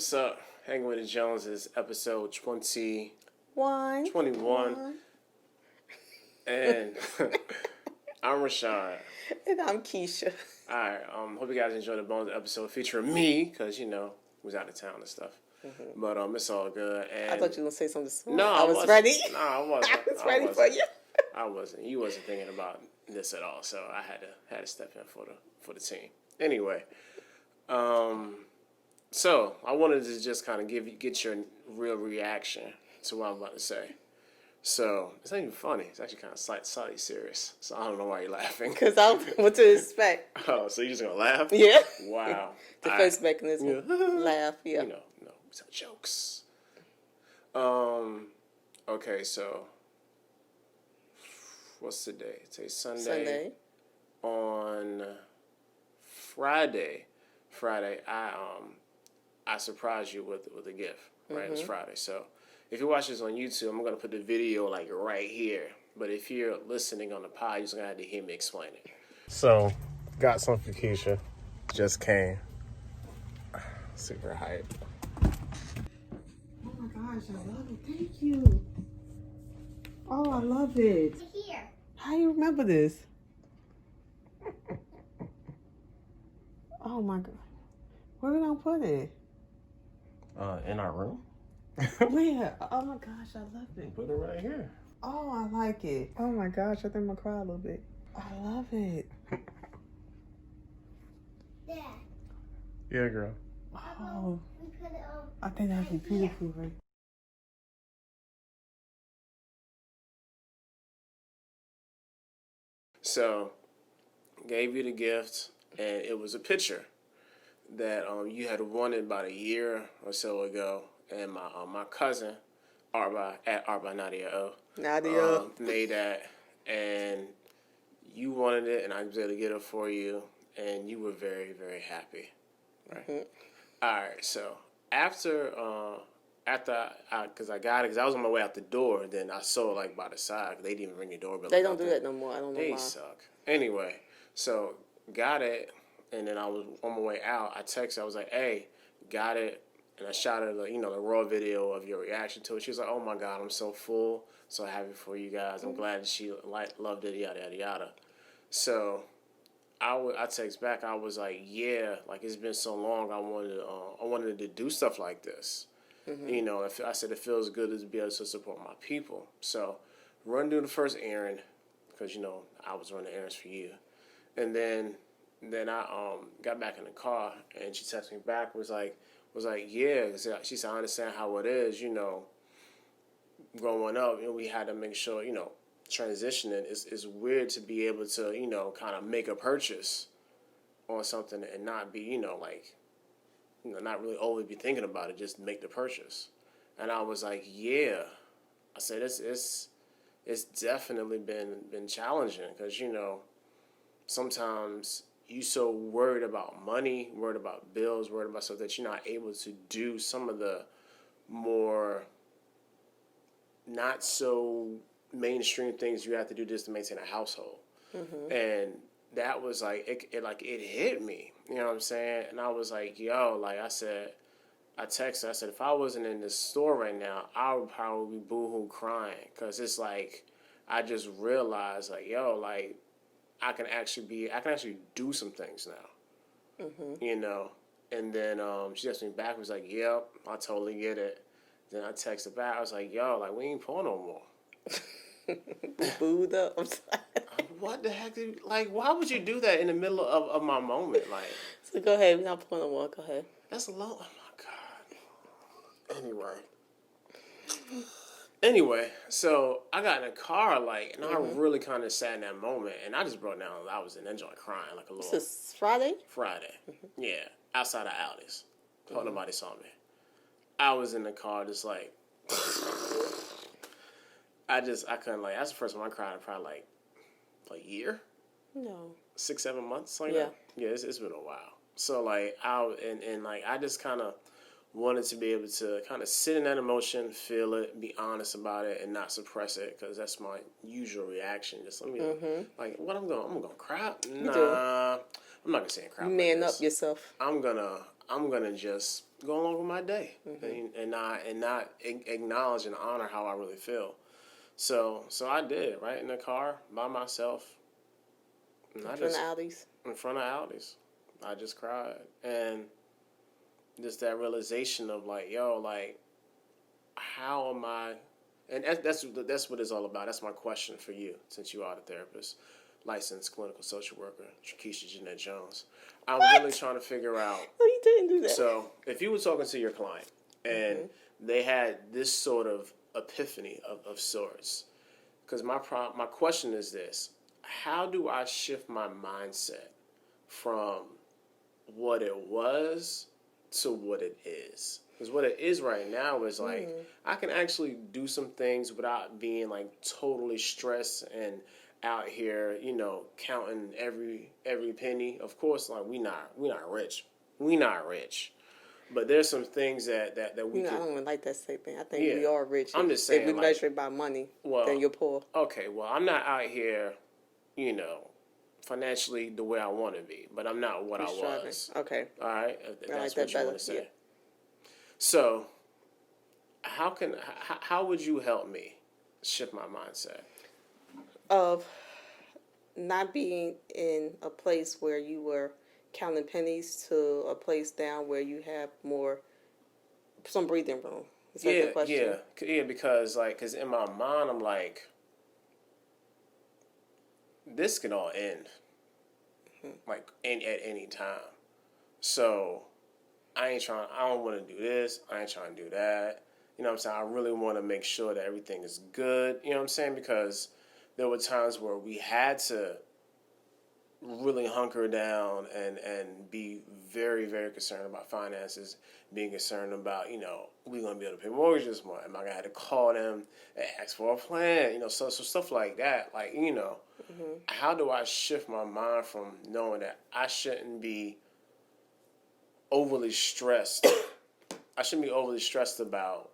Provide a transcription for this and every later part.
What's up? Hanging with the Joneses, episode 21. One. And I'm Rashad. And I'm Kesha. Alright, hope you guys enjoyed the bonus episode featuring me, because, was out of town and stuff. Mm-hmm. But it's all good. And I thought you were going to say something smart. No, I was ready. No, I wasn't. I was ready for you. I wasn't. You wasn't thinking about this at all, so I had to step in for the team. Anyway, so I wanted to just kind of get your real reaction to what I'm about to say. So it's not even funny. It's actually kind of slightly serious. So I don't know why you're laughing. Because I don't know what to expect. Oh, so you're just gonna laugh? Yeah. Wow. Defense mechanism. Yeah. Laugh. Yeah. No, it's not jokes. Okay, so what's today? Today's Sunday. On Friday, I surprised you with a gift. Right, It's Friday. So if you watch this on YouTube, I'm gonna put the video like right here. But if you're listening on the pod, you're just gonna have to hear me explain it. So, got some for Kesha. Just came. Super hype. Oh my gosh, I love it. Thank you. Oh, I love it. Here. How you remember this? Oh my God. Where we gonna put it? In our room. Where? Oh my gosh, I love it. Put it right here. Oh, I like it. Oh my gosh, I think I'm gonna cry a little bit. I love it. Dad. Yeah, girl. Oh, We could I think that'd be beautiful, right? So, gave you the gift, and it was a picture that you had wanted about a year or so ago, and my cousin Arba at Arba Nadia made that, and you wanted it, and I was able to get it for you, and you were very, very happy, right? Mm-hmm. All right, so after because I got it, because I was on my way out the door, then I saw it like by the side, because they didn't even ring the doorbell. They don't do that no more. I don't know why. They why. suck. Anyway, so got it, and then I was on my way out. I texted. I was like, "Hey, got it," and I shot her the raw video of your reaction to it. She was like, "Oh my God, I'm so full, so happy for you guys. I'm glad that she loved it, yada yada yada." So I text back. I was like, "Yeah, like it's been so long. I wanted to do stuff like this." Mm-hmm. I said it feels good to be able to support my people. So run through the first errand, because I was running errands for you, and then I got back in the car, and she texted me back, was like, yeah, she said, I understand how it is, growing up, we had to make sure, transitioning, it's weird to be able to, kind of make a purchase on something and not be, not really always be thinking about it, just make the purchase. And I was like, yeah. I said, it's definitely been challenging, because, sometimes you so worried about money, worried about bills, worried about stuff that you're not able to do some of the more not so mainstream things you have to do just to maintain a household. Mm-hmm. And that was like it hit me, you know what I'm saying? And I was like, yo, like I texted, I said, if I wasn't in this store right now, I would probably be boohoo crying, because it's like I just realized, like, yo, like I can actually do some things now, mm-hmm. And then she texted me back, was like, yep, I totally get it. Then I texted back, I was like, yo, like we ain't pulling no more. Booed up. What the heck? Why would you do that in the middle of my moment? Like, so go ahead, we're not pulling no more. Go ahead. That's a long. Oh my God. Anyway, so I got in a car, and mm-hmm. I really kind of sat in that moment, and I just broke down. I was in that joint crying like a little. This is Friday? Friday. Mm-hmm. Yeah, outside of Alice. Hope nobody saw me. I was in the car just like. I couldn't, that's the first time I cried in probably a year? No. 6-7 months? That? Yeah, it's been a while. So I just kind of wanted to be able to kind of sit in that emotion, feel it, be honest about it, and not suppress it, because that's my usual reaction. Just let me, I'm going to cry? Nah, I'm not going to say cry. You man up yourself. I'm going to I'm gonna just go along with my day and not acknowledge and honor how I really feel. So I did, right in the car by myself. And I From the just Audis. in front of Audis. I just cried. And just that realization of like, yo, like, how am I? And that's what it's all about. That's my question for you, since you are the therapist, licensed clinical social worker, Kesha Jeanette Jones. I'm really trying to figure out. No, you didn't do that. So, if you were talking to your client and they had this sort of epiphany of sorts, because my question is this: how do I shift my mindset from what it was to what it is? Because what it is right now is like I can actually do some things without being like totally stressed and out here, counting every penny. Of course, like we not rich, but there's some things that we I can. don't even like that statement. I think Yeah. we are rich. I'm just saying, if we like, measure it by money, then you're poor. Okay, well, I'm not out here, financially the way I want to be, but I'm not what I Striving. was. Okay. All right, if I that's like that what you better. want to say. Yeah. So, how would you help me shift my mindset? Of not being in a place where you were counting pennies to a place down where you have some breathing room. Is that the question? Yeah, because in my mind I'm like, this can all end, like at any time. So I don't want to do this. I ain't trying to do that. You know what I'm saying? I really want to make sure that everything is good. You know what I'm saying? Because there were times where we had to really hunker down and be very, very concerned about finances, being concerned about, we going to be able to pay mortgages this month. Am I going to have to call them and ask for a plan? So stuff like that. Like, how do I shift my mind from knowing that I shouldn't be overly stressed? I shouldn't be overly stressed about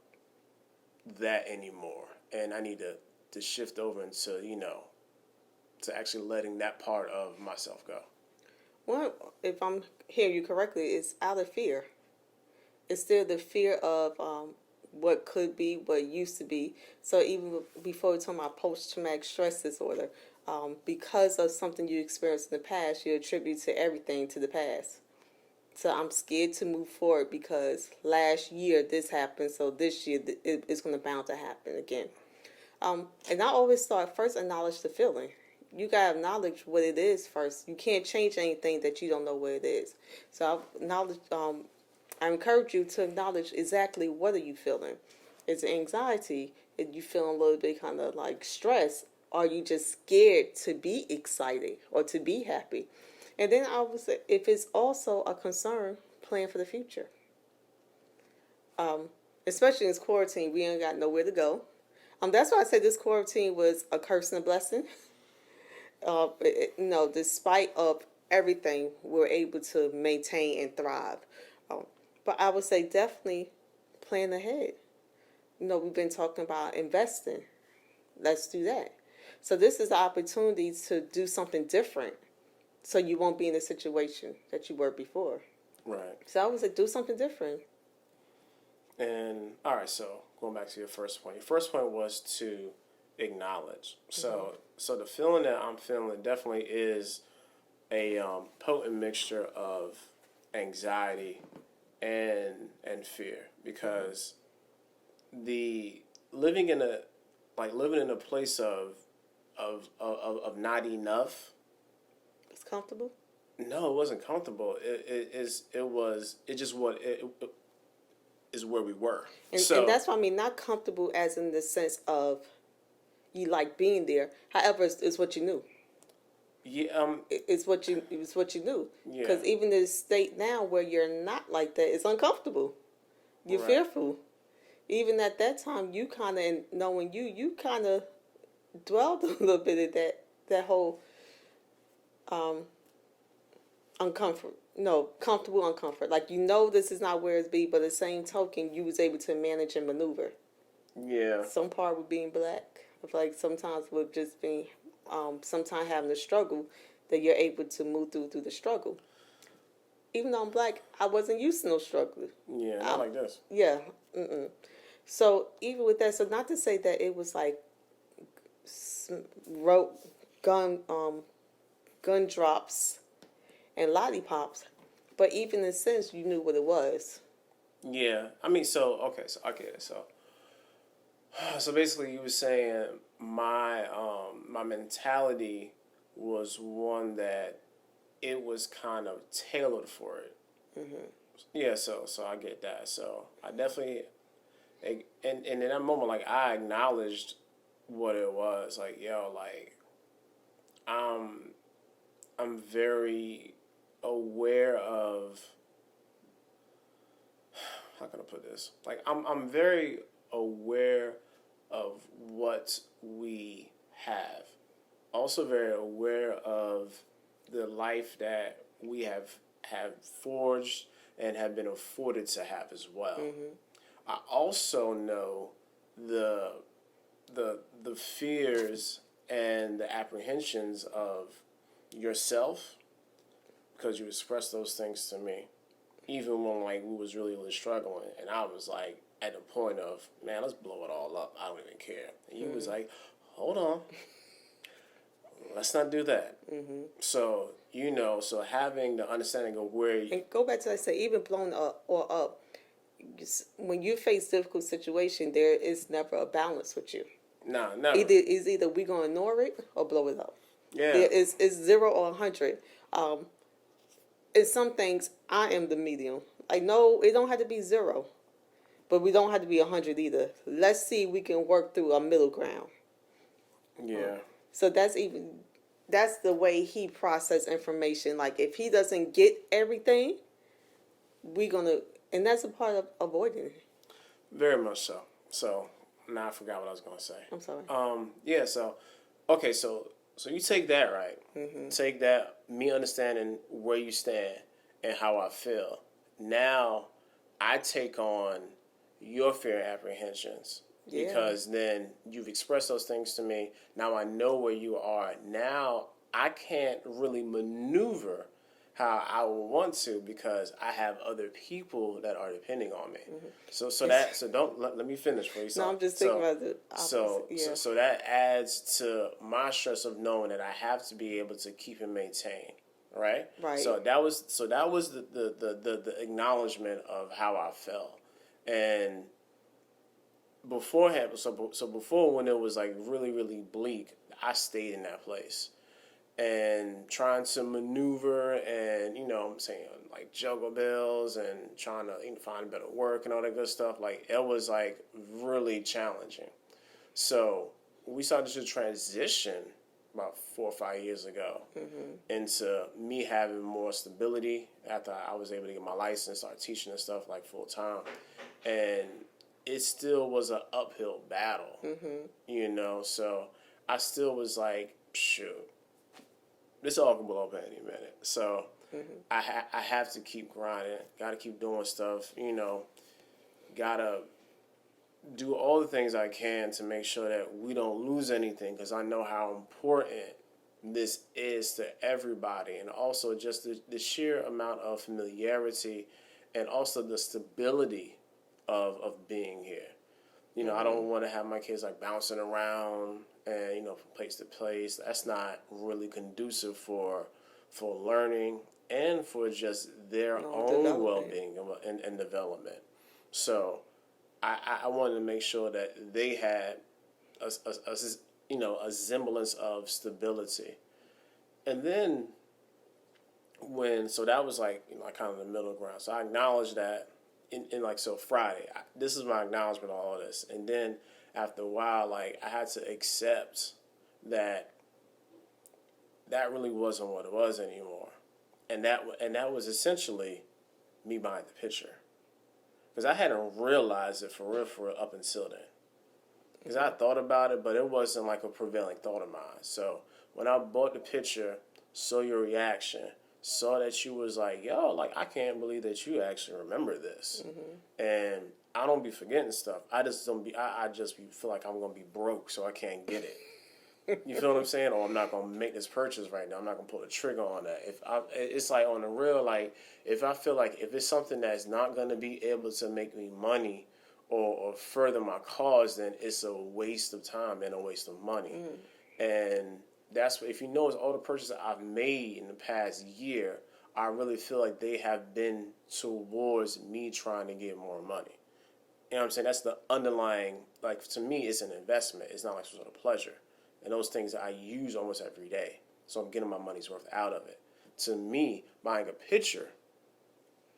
that anymore. And I need to shift over into, to actually letting that part of myself go. Well, if I'm hearing you correctly, it's out of fear. It's still the fear of what could be, what used to be. So even before we talk about post-traumatic stress disorder, because of something you experienced in the past, you attribute to everything to the past. So I'm scared to move forward because last year this happened, so this year it's going to bound to happen again. And I always start first acknowledge the feeling. You gotta acknowledge what it is first. You can't change anything that you don't know what it is. So I encourage you to acknowledge exactly what are you feeling. Is it anxiety? Are you feeling a little bit kind of like stress? Are you just scared to be excited or to be happy? And then I would say, if it's also a concern, plan for the future. Especially in this quarantine, we ain't got nowhere to go. That's why I said this quarantine was a curse and a blessing. Despite of everything, we're able to maintain and thrive. But I would say definitely plan ahead. We've been talking about investing. Let's do that. So this is the opportunity to do something different, so you won't be in the situation that you were before. Right. So I would say do something different. And all right, so going back to your first point. Your first point was to acknowledge. So the feeling that I'm feeling definitely is a potent mixture of anxiety and fear, because the living in a place of not enough. It's comfortable. No, it wasn't comfortable. It is where we were. And that's what I mean, not comfortable as in the sense of you like being there. However, it's what you knew. Yeah. It's what you knew. Yeah. Because even the state now where you're not like that, it's uncomfortable. You're fearful. Even at that time, you kind of, knowing you kind of dwelled a little bit at that whole comfortable uncomfort. Like, this is not where it's be, but the same token, you was able to manage and maneuver. Yeah. Some part with being black. I feel like sometimes with just being, sometimes having a struggle, that you're able to move through the struggle. even though I'm black, I wasn't used to no struggle. Yeah, not like this. Yeah. Mm-mm. So even with that, so not to say that it was like rope gun gun drops and lollipops, but even in a sense, you knew what it was. Yeah, I mean, so okay, so I get it. So basically, you were saying my mentality was one that it was kind of tailored for it. Yeah, so I get that. So I definitely, and in that moment, like I acknowledged what it was. Like yo, like I'm I'm very aware of how can I put this? Like I'm very aware of what we have. Also very aware of the life that we have forged and have been afforded to have as well. I also know the the fears and the apprehensions of yourself because you expressed those things to me even when like we was really struggling and I was like at the point of man let's blow it all up I don't even care and you was like hold on let's not do that so so having the understanding of where you, And go back to I say, even blown up or up, when you face difficult situation, there is never a balance with you. nah never Either we gonna ignore it or blow it up. yeah There is 0 or 100. In some things, I am the medium. I know it don't have to be 0, but we don't have to be 100 either. Let's see if we can work through a middle ground. yeah So that's the way he process information. Like if he doesn't get everything, we gonna, and that's a part of avoiding it. very much so now I forgot what I was gonna say I'm sorry. yeah so okay so you take that right take that me understanding where you stand and how I feel now I take on your fear and apprehensions Yeah. because then you've expressed those things to me now I know where you are now I can't really maneuver how I would want to because I have other people that are depending on me. So don't let me finish for you. No, I'm just thinking about the opposite. So that adds to my stress of knowing that I have to be able to keep and maintain. Right? Right. So that was the acknowledgement of how I felt. And beforehand so before when it was like really, really bleak, I stayed in that place and trying to maneuver and I'm saying like juggle bills and trying to find better work and all that good stuff like it was like really challenging so we started to transition about 4 or 5 years ago into me having more stability after I was able to get my license start teaching and stuff like full time and it still was an uphill battle so I still was like shoot this all can blow up any minute. So I have to keep grinding. Got to keep doing stuff. Got to do all the things I can to make sure that we don't lose anything because I know how important this is to everybody. And also just the sheer amount of familiarity and also the stability of being here. I don't want to have my kids like bouncing around and from place to place. That's not really conducive for learning and for just their own well-being and development. So I wanted to make sure that they had a semblance of stability. And then so that was like kind of the middle ground. So I acknowledged that in like so Friday. This is my acknowledgement of all this. And then after a while, like I had to accept that really wasn't what it was anymore, and that was essentially me buying the picture, because I hadn't realized it for real up until then. Because I thought about it, but it wasn't like a prevailing thought of mine. So when I bought the picture, saw your reaction, saw that you was like, yo, like I can't believe that you actually remember this, and I don't be forgetting stuff. I just don't be. I just feel like I'm gonna be broke, so I can't get it. You feel what I'm saying? Or I'm not gonna make this purchase right now. I'm not gonna pull the trigger on that. It's like on the real, like if I feel like if it's something that's not gonna be able to make me money or further my cause, then it's a waste of time and a waste of money. And that's if you notice all the purchases I've made in the past year, I really feel like they have been towards me trying to get more money. You know what I'm saying? That's the underlying, like, to me, it's an investment. It's not like some sort of pleasure. And those things I use almost every day. So I'm getting my money's worth out of it. To me, buying a picture,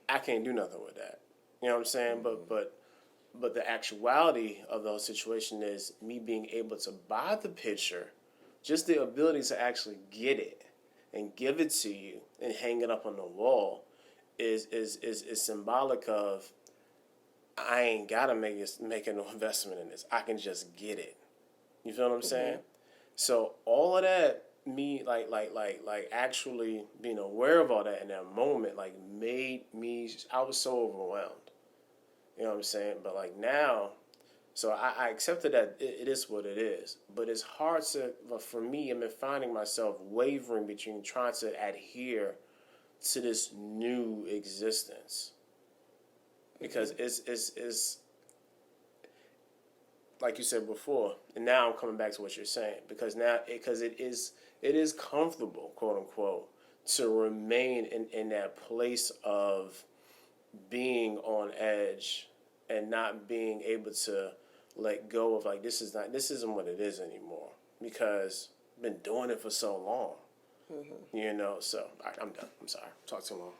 I can't do nothing with that. You know what I'm saying? But the actuality of the whole situation is me being able to buy the picture, just the ability to actually get it and give it to you and hang it up on the wall is symbolic of I ain't gotta make no investment in this. I can just get it. You feel what I'm saying? So all of that, me like actually being aware of all that in that moment, like made me. I was so overwhelmed. You know what I'm saying? But like now, so I accepted that it is what it is. But it's hard to for me. I'm finding myself wavering between trying to adhere to this new existence because it's like you said before, and now I'm coming back to what you're saying because it is comfortable, quote unquote, to remain in that place of being on edge and not being able to let go of like this isn't what it is anymore because I've been doing it for so long. You know, so I'm done. I'm sorry. Talk too long.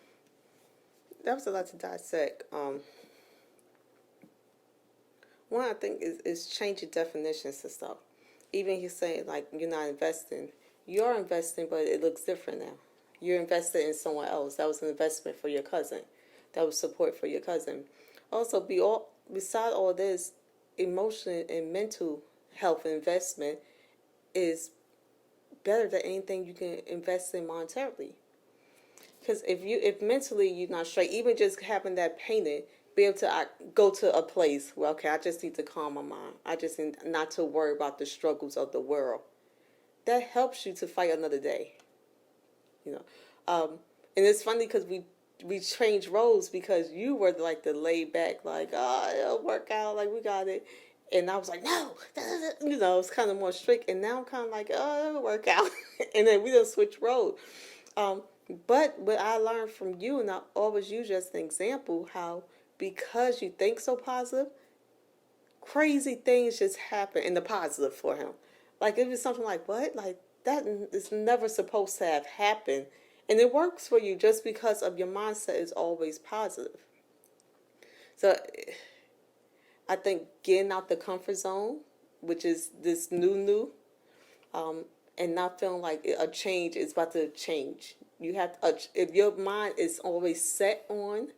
That was a lot to dissect. One, I think, is changing definitions and stuff. Even you saying, like, you're not investing. You're investing, but it looks different now. You're invested in someone else. That was an investment for your cousin. That was support for your cousin. Also, beside all this, emotional and mental health investment is better than anything you can invest in monetarily. Because if mentally you're not straight, even just having that painted, be able to go to a place where, okay, I just need to calm my mind. I just need not to worry about the struggles of the world. That helps you to fight another day. You know, and it's funny because we changed roles because you were like the laid back, like, oh, it'll work out, like we got it. And I was like, no, you know, it's kind of more strict. And now I'm kind of like, oh, it'll work out. And then we just switch roles. But what I learned from you, and I always use you as an example, how because you think so positive, crazy things just happen in the positive for him. Like it was something like, what? Like that is never supposed to have happened. And it works for you just because of your mindset is always positive. So I think getting out the comfort zone, which is this new, and not feeling like a change is about to change. You have if your mind is always set on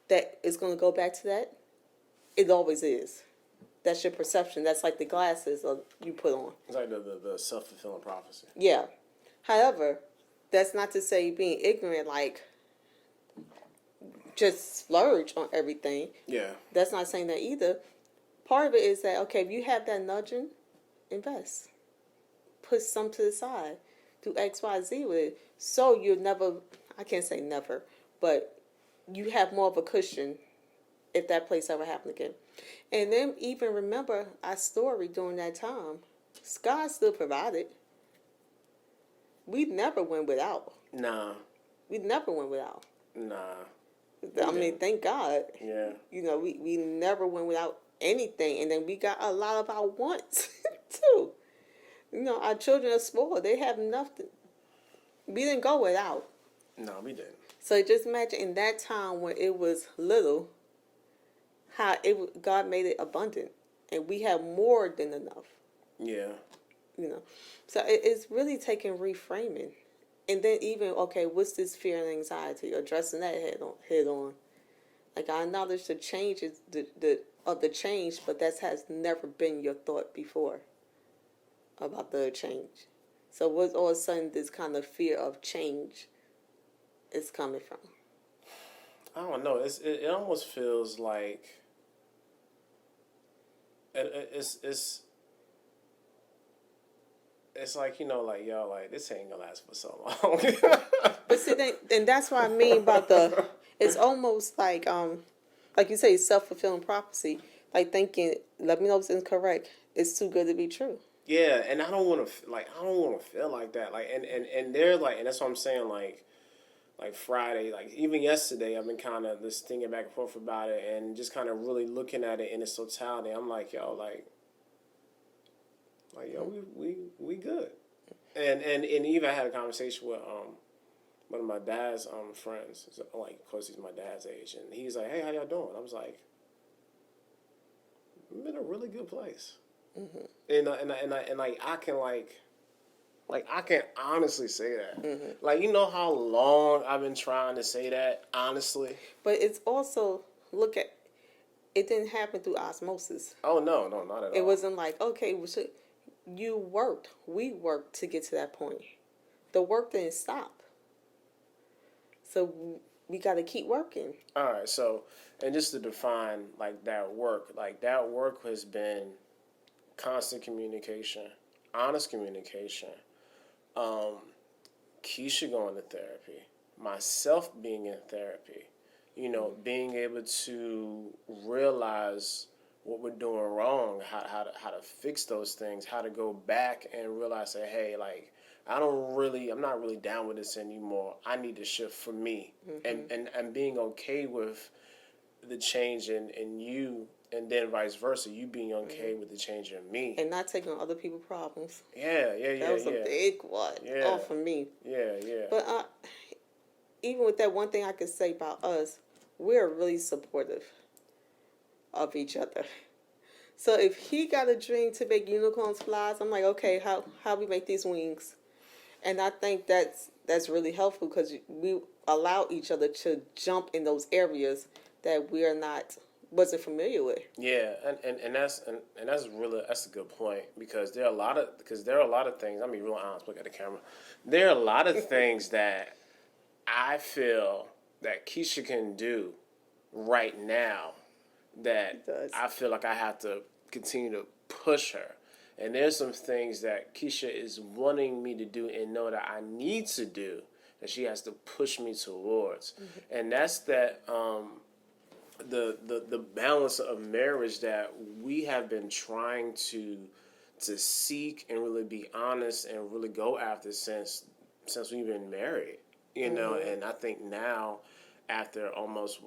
that it's going to go back to that, it always is. That's your perception. That's like the glasses you put on. It's like the self-fulfilling prophecy. Yeah. However, that's not to say being ignorant, like just splurge on everything. Yeah. That's not saying that either. Part of it is that, okay, if you have that nudging, invest. Put some to the side. Do X, Y, Z with it. So you'll never, I can't say never, but you have more of a cushion if that place ever happened again. And then even remember our story during that time. God still provided. We never went without. Nah. We never went without. Nah. I mean, thank God. Yeah. You know, we never went without anything. And then we got a lot of our wants, too. You know, our children are spoiled. They have nothing. We didn't go without. No, we didn't. So just imagine in that time when it was little, how God made it abundant. And we have more than enough. Yeah. You know. So it's really taking reframing. And then even, okay, what's this fear and anxiety? Addressing that head on. Like I acknowledge the change is the change, but that has never been your thought before about the change. So what's all of a sudden this kind of fear of change is coming from? I don't know. It almost feels like it's it's like, like, yo, like, this ain't gonna last for so long. But see, and that's what I mean about the. It's almost like you say, self-fulfilling prophecy. Like thinking, let me know if it's incorrect. It's too good to be true. Yeah, and I don't want to, like, I don't want to feel like that. Like, and they're like, and that's what I'm saying, like Friday, like even yesterday, I've been kind of just thinking back and forth about it, and just kind of really looking at it in its totality. I'm like, yo, yo, we good. And even I had a conversation with one of my dad's friends, like, of course he's my dad's age, and he's like, hey, how y'all doing? I was like, I'm in a really good place. Mm-hmm. And like I can honestly say that. Mm-hmm. Like, you know how long I've been trying to say that, honestly. But it's also it didn't happen through osmosis. Oh no, not at all. It wasn't like, okay, we worked to get to that point. The work didn't stop. So we got to keep working. All right, so, and just to define, like, that work has been constant communication, honest communication, Kesha going to therapy, myself being in therapy, being able to realize what we're doing wrong, how to fix those things, how to go back and realize that, hey, like, I'm not really down with this anymore. I need to shift for me. Mm-hmm. And being okay with the change in you, and then vice versa, you being okay with the change in me. And not taking on other people's problems. Yeah. That was a big one. Yeah. Oh, for me. Yeah. But even with that, one thing I could say about us, we're really supportive of each other. So if he got a dream to make unicorns flies, I'm like, okay, how we make these wings? And I think that's really helpful because we allow each other to jump in those areas that wasn't familiar with. Yeah, and that's a good point, because there are a lot of things. I'm being real honest. Look at the camera. There are a lot of things that I feel that Kesha can do right now that I feel like I have to continue to push her. And there's some things that Kesha is wanting me to do and know that I need to do, that she has to push me towards. Mm-hmm. And that's that the balance of marriage that we have been trying to seek and really be honest and really go after since we've been married. Mm-hmm. And I think now, after almost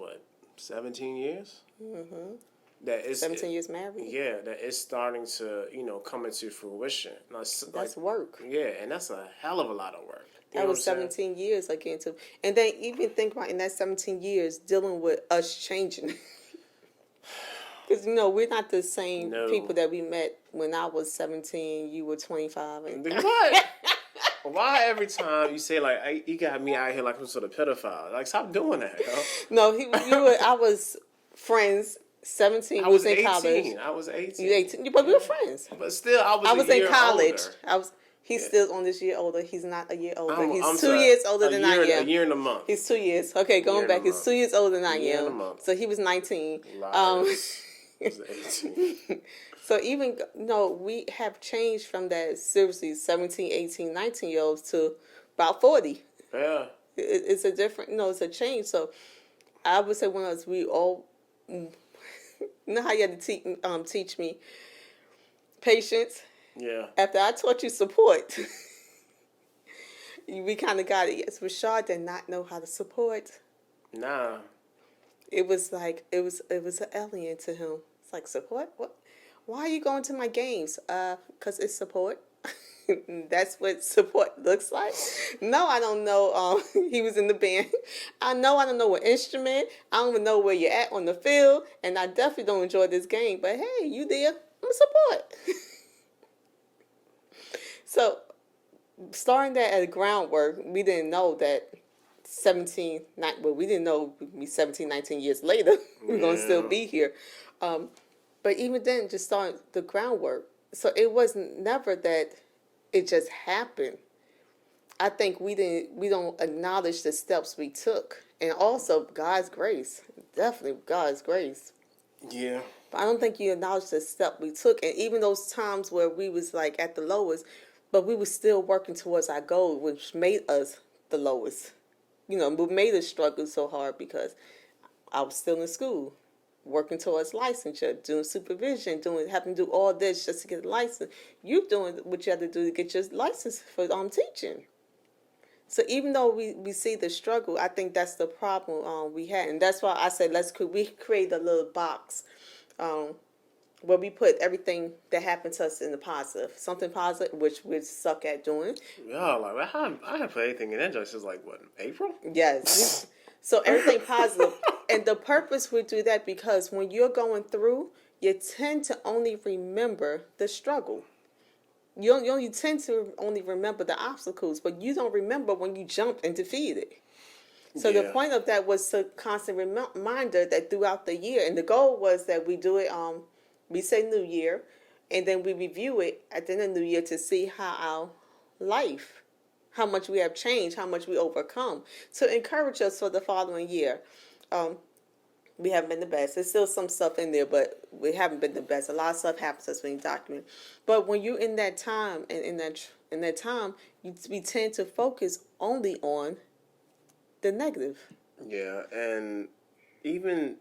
17 years? Mm-hmm. That it's 17 years married. Yeah, that it's starting to, come into fruition. That's work. Yeah, and that's a hell of a lot of work. That was 17 years I get into. And then even think about in that 17 years dealing with us changing. Because, we're not the same people that we met when I was 17, you were 25. And what? Why every time you say, like, you got me out here like some sort of pedophile? Like, stop doing that, yo. No, I was friends. 17. I was in 18. College. I was 18. You 18, but we were friends. But still, I was in college. Older. He's still on this year older. He's not a year older. He's 2 sorry. years older than I am. A year and a month. He's 2 years. Okay, going back. He's 2 years older than I am. So he was 19. Was 18. So even we have changed from that seriously 17, 18, 19-year-olds to about 40. Yeah. It's a different, it's a change. So I would say when we all, how you had to teach me patience. Yeah. After I taught you support, we kind of got it. Yes, Rashad did not know how to support. Nah. It was like it was an alien to him. It's like, support? What? Why are you going to my games? 'Cause it's support. That's what support looks like. No, I don't know. He was in the band. I don't know what instrument. I don't even know where you're at on the field, and I definitely don't enjoy this game. But hey, you there? I'm support. So, starting that as groundwork, we didn't know that we didn't know 17, 19 years later, we're going to still be here. But even then, just starting the groundwork. So, it was never that it just happened. I think we don't acknowledge the steps we took. And also, God's grace. Definitely God's grace. Yeah. But I don't think you acknowledge the step we took. And even those times where we was like at the lowest, but we were still working towards our goal, which made us the lowest. What made us struggle so hard because I was still in school, working towards licensure, doing supervision, having to do all this just to get a license. You doing what you have to do to get your license for teaching. So even though we see the struggle, I think that's the problem we had, and that's why I said we create a little box where we put everything that happened to us in the positive, something positive, which we suck at doing. Yeah, like I haven't put anything in that joint since like what, April? Yes. So everything positive. And the purpose we do that because when you're going through, you tend to only remember the struggle. You tend to only remember the obstacles, but you don't remember when you jumped and defeated. So the point of that was a constant reminder that throughout the year, and the goal was that we do it, we say New Year, and then we review it at the end of New Year to see how our life, how much we have changed, how much we overcome, to encourage us for the following year. We haven't been the best. There's still some stuff in there, but we haven't been the best. A lot of stuff happens to us when you document. But when you're in that time, and in that time, we tend to focus only on the negative. Yeah, and even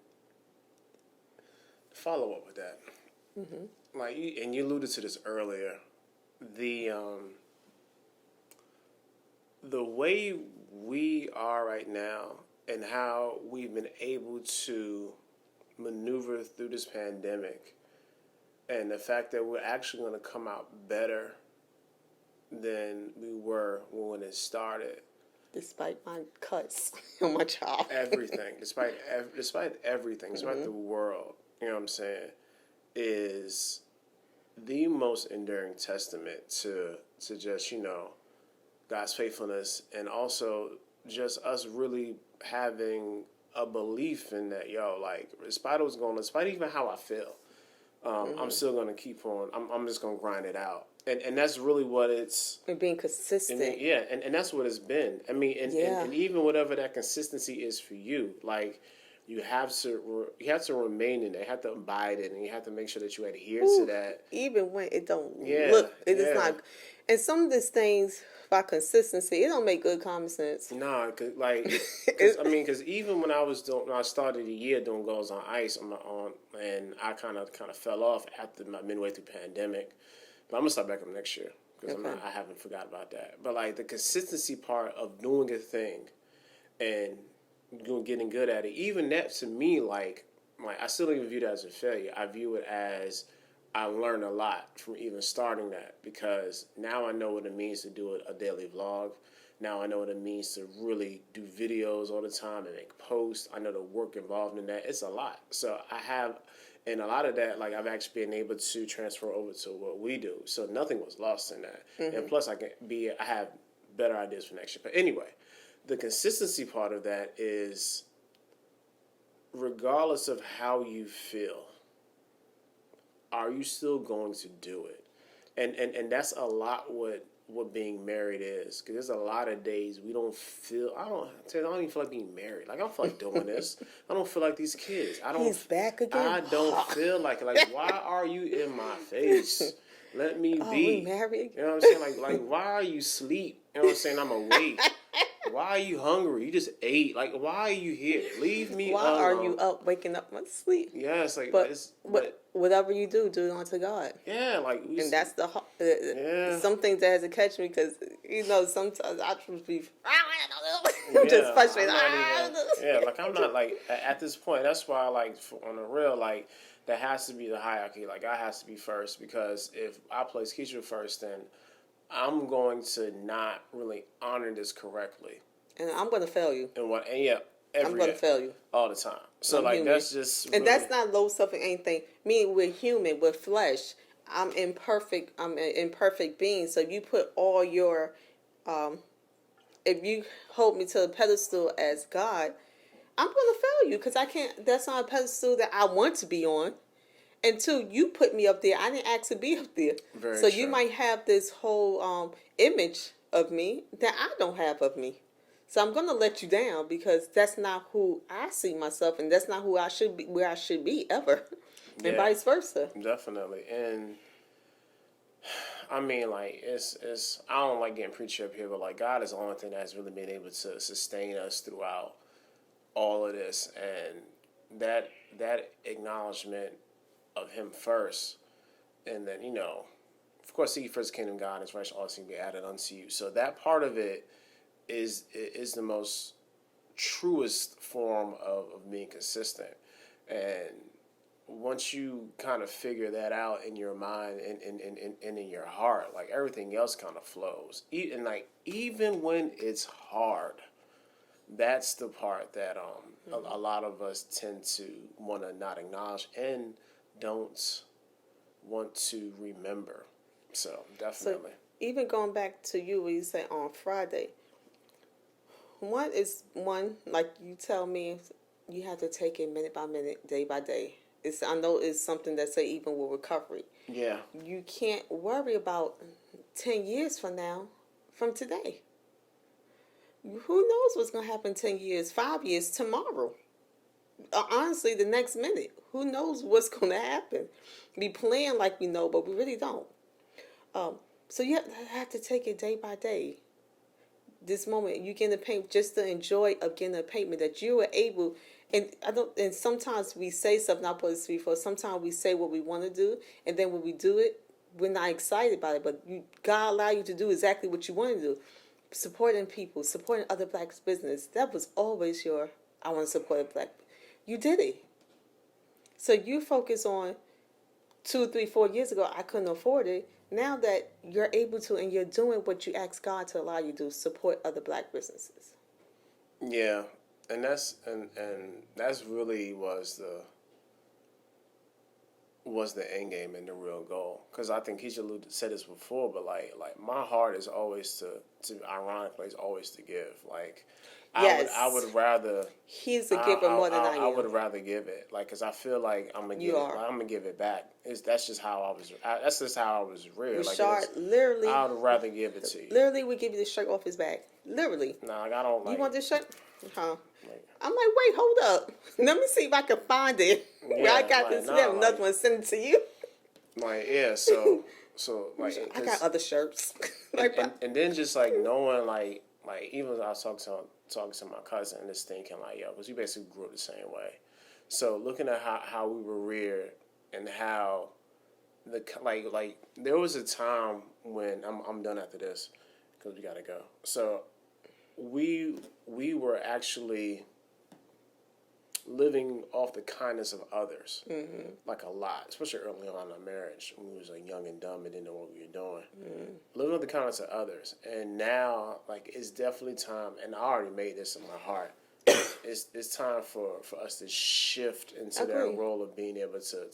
follow up with that. Like you alluded to this earlier, the way we are right now and how we've been able to maneuver through this pandemic, and the fact that we're actually going to come out better than we were when it started. Despite my cuts on my job. Everything, despite everything, despite the world, you know what I'm saying, is the most enduring testament to just, God's faithfulness, and also just us really having a belief in that, despite even how I feel, I'm still going to keep on. I'm just going to grind it out. And that's really what it's... And being consistent. And that's what it's been. I mean, and even whatever that consistency is for you, like, you have to remain in it. You have to abide in it. And you have to make sure that you adhere to that. Even when it don't look, it is not. And some of these things, by consistency, it don't make good common sense. Nah, because even when I started the year doing Goals on Ice and I kind of fell off after my midway through pandemic. But I'm gonna start back up next year because I haven't forgot about that. But like the consistency part of doing a thing and getting good at it, even that to me, like I still don't even view that as a failure. I view it as I learned a lot from even starting that, because now I know what it means to do a daily vlog. Now I know what it means to really do videos all the time and make posts. I know the work involved in that. It's a lot. So I have, and a lot of that, like I've actually been able to transfer over to what we do. So nothing was lost in that. And plus I have better ideas for next year. But anyway, the consistency part of that is regardless of how you feel, are you still going to do it? And that's a lot what being married is, because there's a lot of days we don't feel. I don't even feel like being married. Like I don't feel like doing this. I don't feel like these kids. He's back again. I don't feel like why are you in my face? Let me be. We married. You know what I'm saying? Like why are you asleep? You know what I'm saying? I'm awake. Why are you hungry? You just ate. Like, why are you here? Leave me alone. Why are you up, waking up from sleep? Yeah, it's like, but whatever you do it unto God. Yeah, like, and that's some things that has to catch me, because sometimes I just be I'm just frustrated. I'm not like at this point. That's why, like, on the real, like, that has to be the hierarchy. Like, I has to be first, because if I place Kesha first, then I'm going to not really honor this correctly. And I'm going to fail you. I'm going to fail you. All the time. So, I'm like, human. That's just... And that's not low self and anything. Me, we're human, we're flesh. I'm an imperfect being. So if you put all your... if you hold me to a pedestal as God, I'm going to fail you, because I can't... That's not a pedestal that I want to be on. And two, you put me up there. I didn't ask to be up there. Very so true. You might have this whole image of me that I don't have of me. So I'm going to let you down, because that's not who I see myself, and that's not who I should be, where I should be ever. And vice versa. Definitely. And I mean, like it's. I don't like getting preachy up here, but like God is the only thing that's really been able to sustain us throughout all of this, and that acknowledgement of Him first, and then of course, seek first the kingdom of God and His righteousness, all things be added unto you. So that part of it is the most truest form of being consistent, and once you kind of figure that out in your mind and in your heart, like everything else kind of flows. And like even when it's hard, that's the part that a lot of us tend to want to not acknowledge and don't want to remember. So So definitely. even going back to you, what you said on Friday, one like you tell me, you have to take it minute by minute, day by day. I know it's something that say even with recovery, Yeah. you can't worry about 10 years from now, from today. Who knows what's gonna happen 10 years, 5 years, tomorrow? Honestly, the next minute, who knows what's gonna happen? We plan like we know, but we really don't. Um, so you have to take it day by day. This moment you get in the paint, just the enjoy of getting a payment that you were able. And I don't. And sometimes we say something. I put this before. Sometimes we say what we want to do, and then when we do it, we're not excited about it. But God allow you to do exactly what you want to do. Supporting people, supporting other black business. That was always your. I want to support a black. You did it. So you focus on 2, 3, 4 years ago. I couldn't afford it. Now that you're able to, and you're doing what you asked God to allow you to do, support other black businesses. Yeah. And that's really was the end game and the real goal. Because I think Keisha said this before, but like my heart is always to ironically is always to give. Like Yes. I would rather He's a giver more than I I am. would rather give it, like, because I feel like I'm gonna You get it. are. Like, I'm gonna give it back. That's just how I was. That's just how I was reared. Like, Rashad, literally, I would rather give it to you. literally, we give you the shirt off his back. Literally. No, like I don't like. You want this shirt? Huh? Like, I'm like, wait, hold up. Let me see if I can find it. Where I got this. nah, We have another one. Send it to you. like yeah. So like I got other shirts. and then just like knowing like even as I was talking to my cousin and just thinking like yo, because we basically grew up the same way. So looking at how we were reared and how like there was a time when I'm done after this because we gotta go. So we were actually living off the kindness of others, like a lot, especially early on in our marriage when we was like young and dumb and didn't know what we were doing. Living off the kindness of others, and now like it's definitely time. And I already made this in my heart. It's time for us to shift into that Agree. role of being able to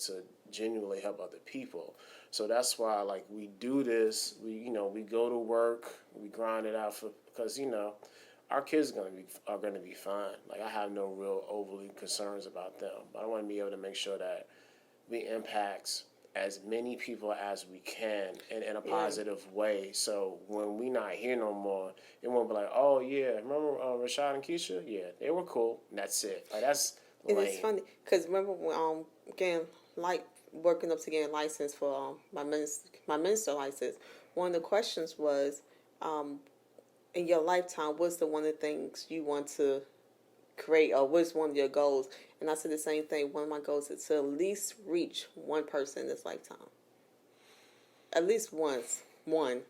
genuinely help other people. So that's why like we do this. We go to work, we grind it out because our kids are gonna be fine. Like I have no real overly concerns about them, but I want to be able to make sure that we impact as many people as we can in a positive way. So when we not here no more, it won't be like, oh yeah, remember Rashad and Kesha? Yeah, they were cool. And that's it. Like that's And lame. it's funny because remember when getting working up to getting license for my minister license. One of the questions was, in your lifetime, what's the one of the things you want to create, or what's one of your goals? And I said the same thing. One of my goals is to at least reach one person in this lifetime. At least once, one.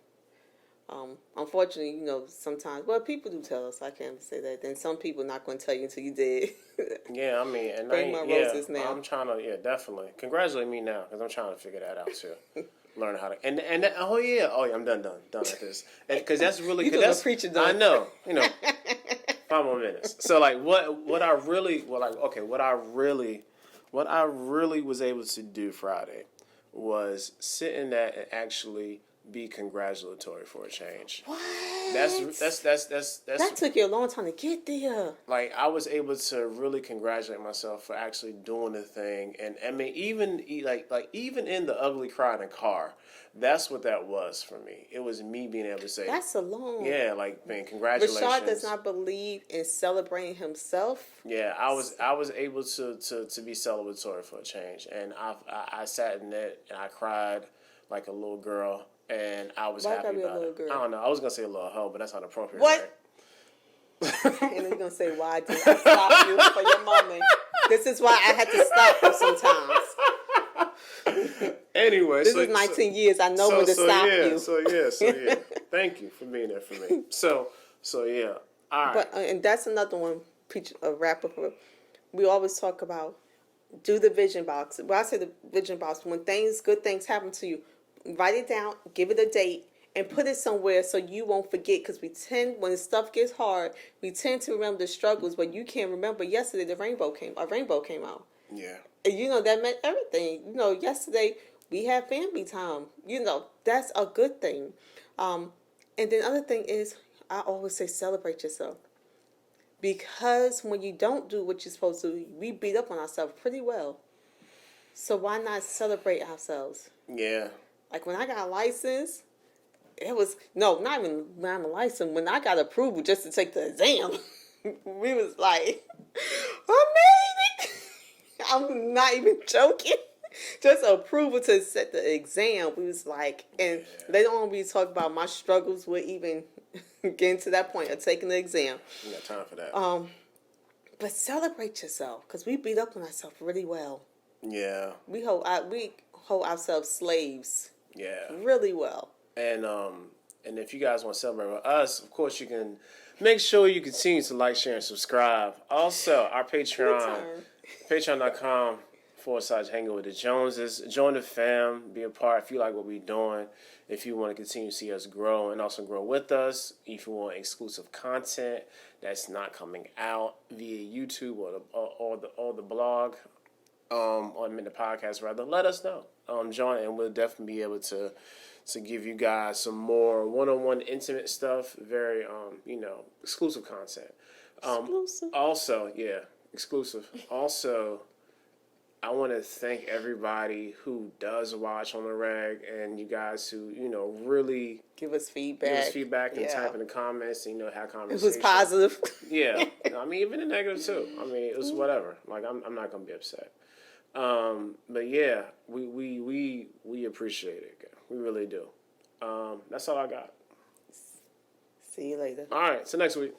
Unfortunately, sometimes, well, people do tell us. I can't say that. Then some people not going to tell you until you did. Yeah, I mean, and Bring my roses now. I'm trying to, definitely congratulate me now because I'm trying to figure that out too. Learn how to oh yeah, I'm done at this, and because that's really You cause doing that's a preacher done. I know 5 more minutes. So like what I really what I really was able to do Friday was sit in that and actually be congratulatory for a change. What? That's That took you a long time to get there. like I was able to really congratulate myself for actually doing the thing, and I mean even even in the ugly cry in the car, that's what that was for me. It was me being able to say That's alone. yeah, like man, congratulations. Rashad does not believe in celebrating himself. Yeah, I was able to be celebratory for a change, and I sat in it and I cried like a little girl, and I was Why happy gotta be a about little it. girl? I don't know. I was gonna say a little hoe, but that's not appropriate. What? Right? And then you're gonna say, "Why did I stop you for your mommy?" This is why I had to stop you sometimes. Anyway, This is 19 years. I know when to stop you. So yeah. Thank you for being there for me. So yeah. All right. But and that's another one. Preach a wrap up. We always talk about do the vision box. When I say the vision box, when good things happen to you, write it down, give it a date, and put it somewhere so you won't forget. Because when stuff gets hard, we tend to remember the struggles, but you can't remember yesterday a rainbow came out. Yeah. And that meant everything. Yesterday we had family time. That's a good thing. And then other thing is, I always say celebrate yourself. Because when you don't do what you're supposed to, we beat up on ourselves pretty well. So why not celebrate ourselves? Yeah. Like when I got a license, it was, no, not even when I'm a license, when I got approval just to take the exam, we was like, I made it. I'm not even joking. Just approval to set the exam. We was like, and they don't want me to talk about my struggles with even getting to that point of taking the exam. You got time for that. But celebrate yourself, because we beat up on ourselves really well. Yeah. We hold ourselves slaves. Yeah. Really well. And if you guys want to celebrate with us, of course you can make sure you continue to like, share, and subscribe. Also, our Patreon, patreon.com/hanging with the Joneses. Join the fam, be a part if you like what we're doing. If you want to continue to see us grow and also grow with us, if you want exclusive content that's not coming out via YouTube or the blog, or the podcast rather, let us know. Join, and we'll definitely be able to give you guys some more one-on-one intimate stuff, very exclusive content. Exclusive. Also, yeah, exclusive. Also, I want to thank everybody who does watch on the reg, and you guys who really Give us feedback. And type in the comments and have It conversations. was positive. Yeah, I mean even the negative too. I mean it was whatever. Like I'm not gonna be upset. But yeah, we appreciate it. We really do. That's all I got. See you later. All right, so next week.